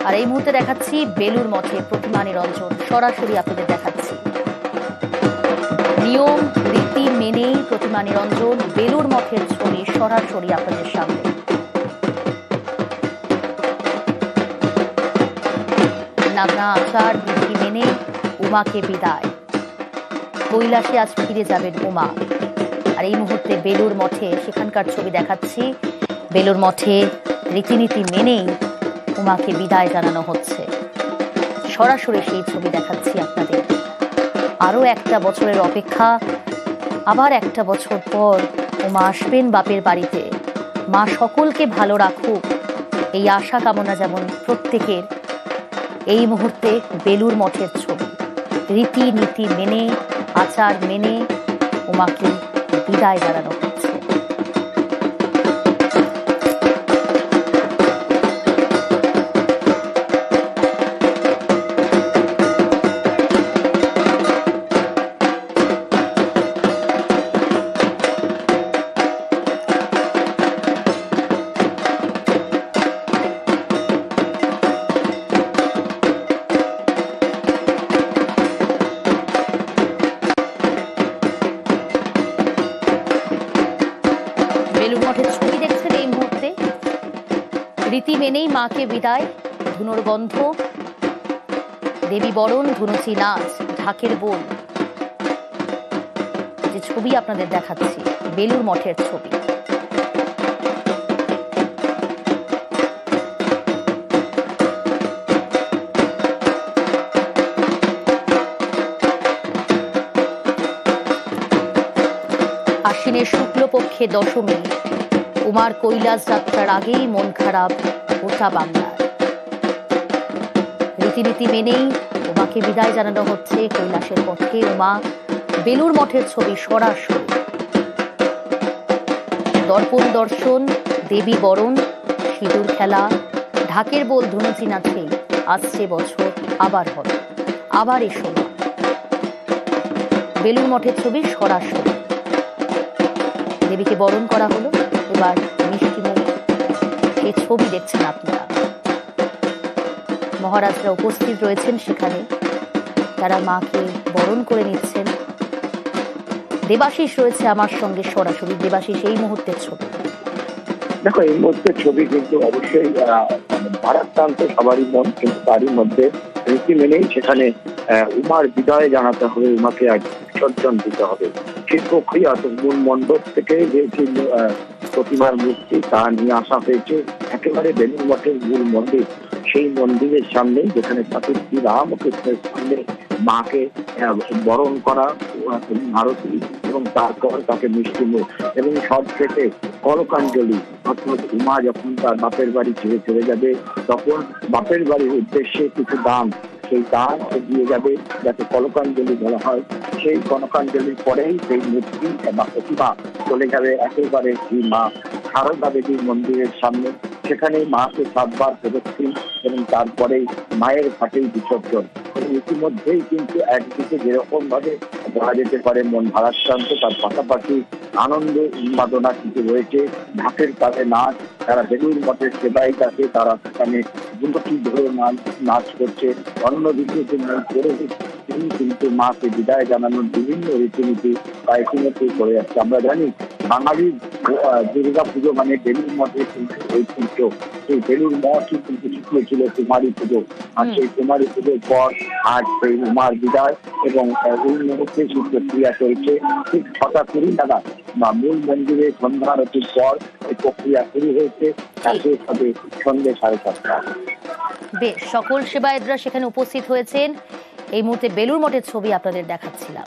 আর এই মুহূর্তে দেখাচ্ছি বেলুর মঠে প্রতিমা নিরঞ্জন, সরাসরি আপনাদের দেখাচ্ছি। নিয়ম রীতি মেনেই প্রতিমা নিরঞ্জন, বেলুর মঠের ছবি সরাসরি আপনাদের সামনে। নানা আচার রীতি মেনে উমাকে বিদায়, কৈলাসে আজ ফিরে যাবেন উমা। আর এই মুহূর্তে বেলুর মঠে সেখানকার ছবি দেখাচ্ছি। বেলুর মঠে রীতিনীতি মেনেই উমাকে বিদায় জানানো হচ্ছে, সরাসরি সেই ছবি দেখাচ্ছি আপনাদের। আরো একটা বছরের অপেক্ষা, আবার একটা বছর পর উমা আসবেন বাপের বাড়িতে। মা সকলকে ভালো রাখুক, এই আশা কামনা যেমন প্রত্যেকের। এই মুহূর্তে বেলুর মঠের ছবি, রীতি নীতি মেনে আচার মেনে উমাকে বিদায় জানানো হচ্ছে। বেলুর মঠের ছবি দেখছেন এই মুহূর্তে, রীতি মেনেই মাকে বিদায়, ধুনোর গন্ধ, দেবী বরণ, ধুনুচি নাচ, ঢাকের বোল, যে ছবি আপনাদের দেখাচ্ছি বেলুর মঠের ছবি। আশ্বিনের শুক্লপক্ষে দশমী, উমার কৈলাস যাত্রার আগেই মন খারাপ গোটা বাংলার। রীতিনীতি মেনেই উমাকে বিদায় জানানো হচ্ছে কৈলাসের পথে। উমা, বেলুর মঠের ছবি সরাসরি। দর্পণ দর্শন, দেবী বরণ, সিঁদুর খেলা, ঢাকের বোল, ধুনুচি নাচে আসছে বছর আবার হবে, আবার এসো। বেলুর মঠের ছবি সরাসরি। দেবীকে বরণ করা হলো, এবার মিষ্টি মুখ, এই ছবি দেখছেন আপনারা। মহারাজরা উপস্থিত রয়েছেন সেখানে, তারা মাকে বরণ করে নিচ্ছেন। দেবাশিস রয়েছে আমার সঙ্গে সরাসরি। দেবাশিস, এই মুহূর্তের ছবি দেখো। এই মুহূর্তের ছবি কিন্তু অবশ্যই ভারাক্রান্ত সবারই মন, কিন্তু তারই মধ্যে রীতি মেনেই সেখানে উমার বিদায় জানাতে হবে, উমাকে আজ বিসর্জন দিতে হবে। সেই প্রক্রিয়া তো মূল মণ্ডপ থেকে যে প্রতিমার মূর্তি তা নিয়ে আসা হয়েছে একেবারে বেলুর মঠের মূল মন্দির। সেই মন্দিরের সামনে, যেখানে ঠাকুর শ্রী রামকৃষ্ণের সামনে মাকে বরণ করা, আরতি, এবং তারপর তাকে মিষ্টিমুখ এবং সব থেকে কলকাঞ্জলি। অর্থাৎ উমা যখন তার বাপের বাড়ি ছেড়ে চলে যাবে, তখন বাপের বাড়ির উদ্দেশ্যে কিছু দান, সেই দান দিয়ে যাবে, যাতে কলকাঞ্জলি বলা হয়। সেই কনকাঞ্জলির পরেই সেই মূর্তি বা প্রতিমা চলে যাবে একেবারে শ্রী মা সারদা দেবীর মন্দিরের সামনে। সেখানে মাকে 7 বার প্রদক্ষিণ এবং তারপরেই মায়ের ঘাটেই বিসর্জন। ইতিমধ্যেই কিন্তু একদিকে যেরকম ভাবে বলা যেতে পারে মন ভারাক্রান্ত, তার পাশাপাশি আনন্দ উন্মাদনা কিন্তু রয়েছে। ঢাকের তালে নাচ, তারা বেলুর মঠের সেবাই আছে, তারা সেখানে দুটি ধরে নাচ করছে। অন্যদিকে তিনি কিন্তু মাকে বিদায় জানানোর বিভিন্ন রীতিনীতি বা ইতিমধ্যেই করে যাচ্ছে। আমরা জানি বাঙালির দুর্গা পুজো মানে বেলুর মঠের কিন্তু ঐতিহ্য। সেই বেলুর মঠই কিন্তু শিখিয়েছিল কুমারী পুজো। আর সেই কুমারী পুজোর পর আজ সেই উমার বিদায়, এবং এই মুহূর্তে সেই প্রক্রিয়া চলছে। ঠিক 6টা 20 নাগাদ বা মূল মন্দিরে সন্ধ্যা আরতির পর এই প্রক্রিয়া শুরু হয়েছে, শেষ হবে সন্ধ্যে 7:30। বেশ, সকল সেবায়েতরা সেখানে উপস্থিত হয়েছেন। এই মুহূর্তে বেলুর মঠের ছবি আপনাদের দেখাচ্ছিলাম।